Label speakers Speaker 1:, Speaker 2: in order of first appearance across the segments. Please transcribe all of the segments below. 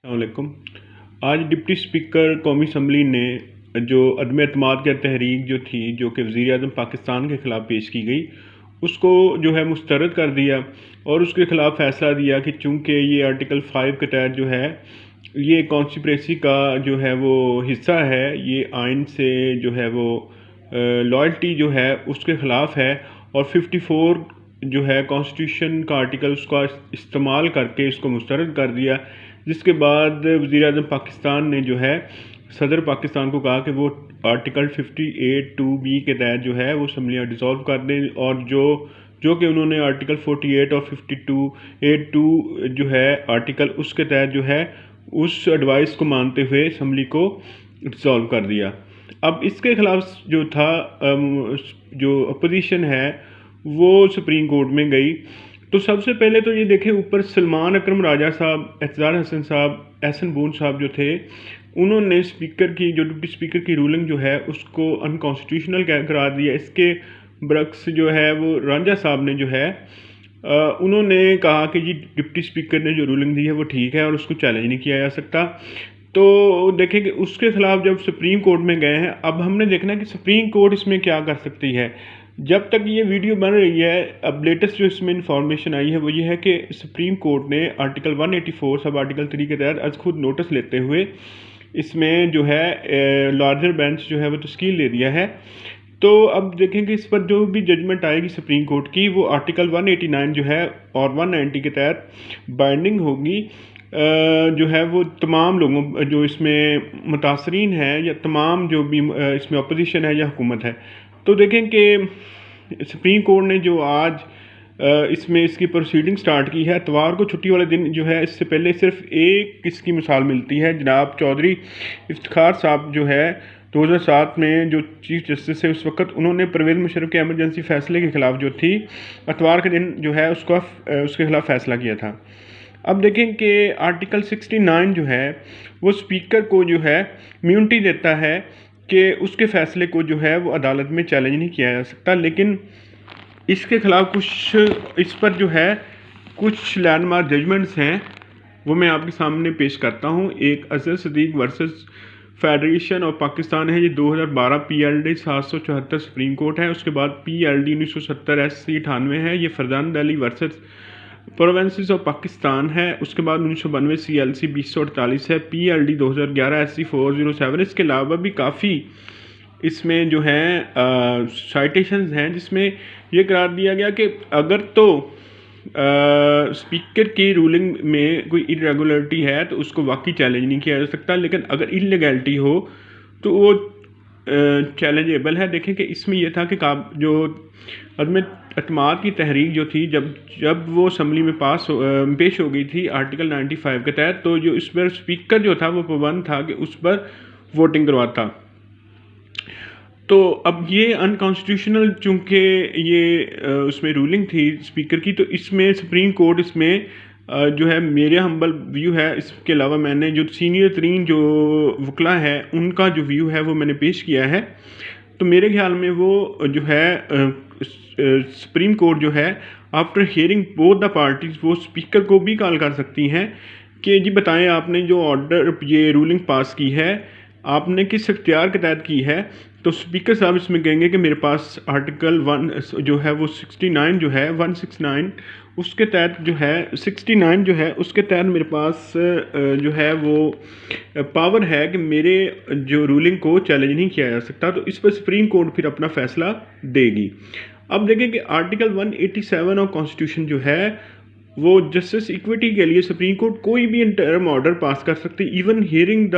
Speaker 1: अस्सलामुअलैकुम। आज deputy speaker कौमी असम्बली ने जो अदम एतमाद की तहरीक जो थी, जो कि वज़ीर आज़म पाकिस्तान के ख़िलाफ़ पेश की गई, उसको जो है मुस्तरद कर दिया और उसके ख़िलाफ़ फ़ैसला दिया कि चूँकि ये आर्टिकल 5 के तहत जो है ये कॉन्स्पिरेसी का जो है वो हिस्सा है, ये आइन से जो है वो लॉयल्टी जो है उसके ख़िलाफ़ है और 54 जो है कॉन्स्टिट्यूशन का आर्टिकल उसका इस्तेमाल करके इसको मुस्तरद कर दिया। जिसके बाद वज़ीर आज़म पाकिस्तान ने जो है सदर पाकिस्तान को कहा कि वो आर्टिकल 58(2)(b) के तहत जो है वो असम्बलियाँ डिसॉल्व कर दें और जो कि उन्होंने आर्टिकल 48 और 52(8)(2) जो है आर्टिकल उसके तहत जो है उस एडवाइस को मानते हुए असम्बली को डिसॉल्व कर दिया। अब इसके ख़िलाफ़ जो था जो अपोजिशन है वो सुप्रीम कोर्ट में गई। तो सबसे पहले तो ये देखें, ऊपर सलमान अकरम राजा साहब, एतज़ार हसन साहब, एहसन बून साहब जो थे, उन्होंने स्पीकर की जो डिप्टी स्पीकर की रूलिंग जो है उसको अनकॉन्स्टिट्यूशनल करार दिया। इसके बरक्स जो है वो रांझा साहब ने जो है उन्होंने कहा कि जी डिप्टी स्पीकर ने जो रूलिंग दी है वो ठीक है और उसको चैलेंज नहीं किया जा सकता। तो देखें कि उसके ख़िलाफ़ जब सुप्रीम कोर्ट में गए हैं, अब हमने देखना है कि सुप्रीम कोर्ट इसमें क्या कर सकती है। जब तक ये वीडियो बन रही है, अब लेटेस्ट जो इसमें इंफॉर्मेशन आई है वो ये है कि सुप्रीम कोर्ट ने आर्टिकल 184 सब आर्टिकल 3 के तहत आज खुद नोटिस लेते हुए इसमें जो है लार्जर बेंच जो है वो तश्कील दे दिया है। तो अब देखेंगे इस पर जो भी जजमेंट आएगी सुप्रीम कोर्ट की, वो आर्टिकल 189 जो है और 190 के तहत बाइंडिंग होगी। जो है वो तमाम लोगों जो इसमें मुतासरीन हैं या तमाम जो भी इसमें अपोजिशन है या हुकूमत है। तो देखें कि सुप्रीम कोर्ट ने जो आज इसमें इसकी प्रोसीडिंग स्टार्ट की है, इतवार को छुट्टी वाले दिन जो है, इससे पहले सिर्फ एक किसकी मिसाल मिलती है, जनाब चौधरी इफ्तिखार साहब जो है 2007 में जो चीफ जस्टिस है उस वक्त, उन्होंने परवेज़ मुशर्रफ के एमरजेंसी फ़ैसले के ख़िलाफ़ जो थी इतवार के दिन जो है उसके ख़िलाफ़ फ़ैसला किया था। अब देखें कि आर्टिकल 69 जो है वो स्पीकर को जो है इम्यूनिटी देता है कि उसके फ़ैसले को जो है वो अदालत में चैलेंज नहीं किया जा सकता। लेकिन इसके ख़िलाफ़ कुछ इस पर जो है कुछ लैंडमार्क जजमेंट्स हैं, वो मैं आपके सामने पेश करता हूँ। एक Azhar Siddiq versus Federation of Pakistan है, ये 2012 PLD 774 सुप्रीम कोर्ट है। उसके बाद PLD 1970 SC 98 है, ये Farzan Ali versus provinces of Pakistan है। उसके बाद 1992 CLC 2048 है, PLD 2011 SC 407। इसके अलावा भी काफ़ी इसमें जो है साइटेशंस हैं जिसमें ये करार दिया गया कि अगर तो स्पीकर की रूलिंग में कोई इरेगुलरिटी है तो उसको वाकई चैलेंज नहीं किया जा सकता, लेकिन अगर इलीगैलिटी हो तो वो चैलेंजेबल है। देखें कि इसमें यह था कि जो अदम एतमाद की तहरीक जो थी, जब वो असम्बली में पेश हो गई थी आर्टिकल 95 के तहत, तो जो इस पर स्पीकर जो था वो पाबंद था कि उस पर वोटिंग करवाता। तो अब ये अनकॉन्स्टिट्यूशनल चूँकि ये उसमें रूलिंग थी स्पीकर की, तो इसमें सुप्रीम कोर्ट इसमें जो है मेरे हम्बल व्यू है। इसके अलावा मैंने जो सीनियर तरीन जो वकला है उनका जो व्यू है वो मैंने पेश किया है। तो मेरे ख्याल में वो जो है सुप्रीम कोर्ट जो है after hearing both the parties वो स्पीकर को भी कॉल कर सकती हैं कि जी बताएं आपने जो ऑर्डर ये रूलिंग पास की है आपने किस इख्तियार के तहत की है। तो स्पीकर साहब इसमें कहेंगे कि मेरे पास आर्टिकल 1 जो है वो 69 जो है 169 उसके तहत जो है 69 जो है उसके तहत मेरे पास जो है वो पावर है कि मेरे जो रूलिंग को चैलेंज नहीं किया जा सकता। तो इस पर सुप्रीम कोर्ट फिर अपना फ़ैसला देगी। अब देखें कि आर्टिकल 187 ऑफ कॉन्स्टिट्यूशन जो है वो जस्टिस इक्विटी के लिए सुप्रीम कोर्ट कोई भी इंटरम ऑर्डर पास कर सकती, even hearing the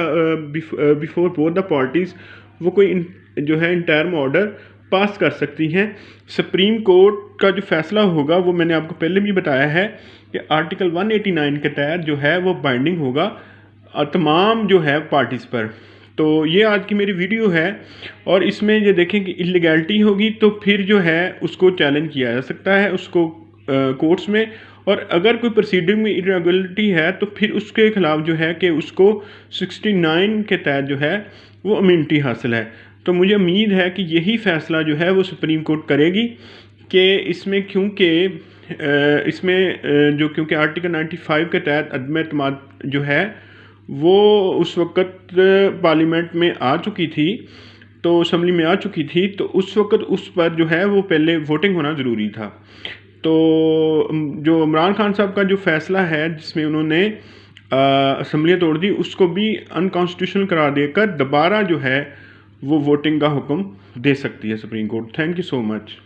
Speaker 1: before both the parties वो कोई जो है इंटरम ऑर्डर पास कर सकती हैं। सुप्रीम कोर्ट का जो फ़ैसला होगा वो मैंने आपको पहले भी बताया है कि आर्टिकल 189 के तहत जो है वो बाइंडिंग होगा तमाम जो है पार्टीज़ पर। तो ये आज की मेरी वीडियो है और इसमें ये देखें कि इलीगैलिटी होगी तो फिर जो है उसको चैलेंज किया जा सकता है उसको कोर्ट्स में, और अगर कोई प्रोसीडिंग में इरेगुलरिटी है तो फिर उसके ख़िलाफ़ जो है कि उसको 69 के तहत जो है वो इम्यूनिटी हासिल है। तो मुझे उम्मीद है कि यही फ़ैसला जो है वो सुप्रीम कोर्ट करेगी कि इसमें क्योंकि इसमें जो क्योंकि आर्टिकल 95 के तहत अदम एतमाद जो है वो उस वक़्त पार्लियामेंट में आ चुकी थी, तो असम्बली में आ चुकी थी, तो उस वक़्त उस पर जो है वो पहले वोटिंग होना ज़रूरी था। तो जो इमरान खान साहब का जो फ़ैसला है जिसमें उन्होंने असम्बलियाँ तोड़ दी, उसको भी अनकॉन्स्टिट्यूशनल करार देकर दोबारा जो है वो वोटिंग का हुक्म दे सकती है supreme court. Thank you so much.